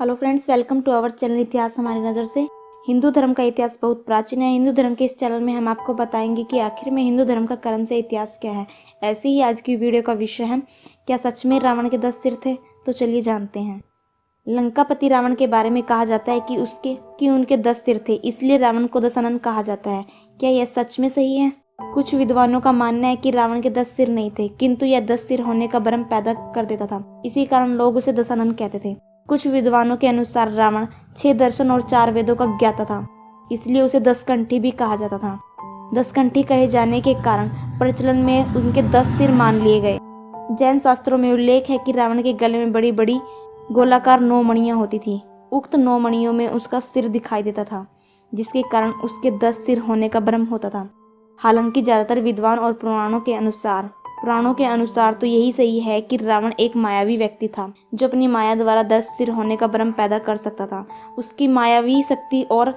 Hello friends, welcome to our channel इतिहास हमारी नज़र से। हिंदू धर्म का इतिहास बहुत प्राचीन है। हिंदू धर्म के इस चैनल में हम आपको बताएंगे कि आखिर में हिंदू धर्म का कर्म से इतिहास क्या है। ऐसे ही आज की वीडियो का विषय है, क्या सच में रावण के 10 सिर थे? तो चलिए जानते हैं। लंकापति रावण के बारे में कहा जाता है कि उनके 10 सिर थे, इसलिए रावण को दशानन कहा जाता है। क्या यह सच में सही है? कुछ विद्वानों का मानना है कि रावण के 10 सिर नहीं थे, किंतु यह 10 सिर होने का भ्रम पैदा कर देता था। इसी कारण लोग उसे दशानन कहते थे। कुछ विद्वानों के अनुसार रावण 6 दर्शन और 4 वेदों का ज्ञाता था, इसलिए उसे 10 कंठी भी कहा जाता था। 10 कंठी कहे जाने के कारण प्रचलन में उनके 10 सिर मान लिए गए। जैन शास्त्रों में उल्लेख है कि रावण के गले में बड़ी बड़ी गोलाकार 9 मणियां होती थी। उक्त 9 मणियों में उसका सिर दिखाई देता था, जिसके कारण उसके 10 सिर होने का भ्रम होता था। हालांकि ज्यादातर विद्वान और पुराणों के अनुसार तो यही सही है कि रावण एक मायावी व्यक्ति था, जो अपनी माया द्वारा 10 सिर होने का भ्रम पैदा कर सकता था। उसकी मायावी शक्ति और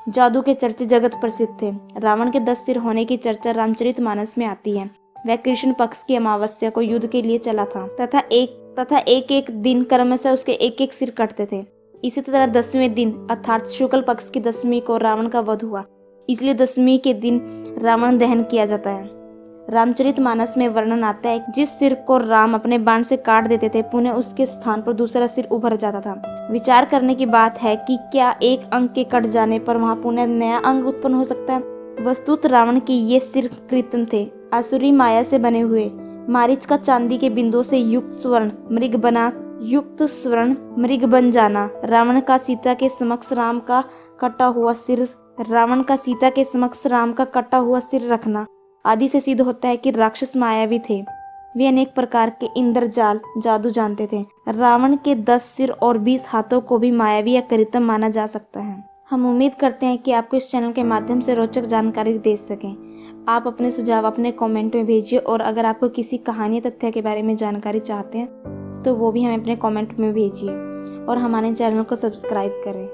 जादू के चर्चे जगत प्रसिद्ध थे। रावण के 10 सिर होने की चर्चा रामचरितमानस में आती है। वह कृष्ण पक्ष की अमावस्या को युद्ध के लिए चला था तथा एक दिन क्रमशः उसके एक एक सिर कटते थे। इसी तरह 10वें दिन अर्थात शुक्ल पक्ष की 10वीं को रावण का वध हुआ, इसलिए 10वीं के दिन रावण दहन किया जाता है। रामचरितमानस में वर्णन आता है, जिस सिर को राम अपने बाण से काट देते थे, पुनः उसके स्थान पर दूसरा सिर उभर जाता था। विचार करने की बात है कि क्या एक अंग के कट जाने पर वहां पुनः नया अंग उत्पन्न हो सकता है। वस्तुतः रावण के ये सिर कृत्रिम थे, आसुरी माया से बने हुए। मारीच का चांदी के बिंदुओं से युक्त स्वर्ण मृग बन जाना, रावण का सीता के समक्ष राम का कटा हुआ सिर रखना आदि से सिद्ध होता है कि राक्षस मायावी थे। वे अनेक प्रकार के इंद्रजाल जादू जानते थे। रावण के 10 सिर और 20 हाथों को भी मायावी या कृत्रिम माना जा सकता है। हम उम्मीद करते हैं कि आपको इस चैनल के माध्यम से रोचक जानकारी दे सकें। आप अपने सुझाव अपने कमेंट में भेजिए, और अगर आपको किसी कहानी या तथ्य के बारे में जानकारी चाहते हैं तो वो भी हमें अपने कमेंट में भेजिए, और हमारे चैनल को सब्सक्राइब करें।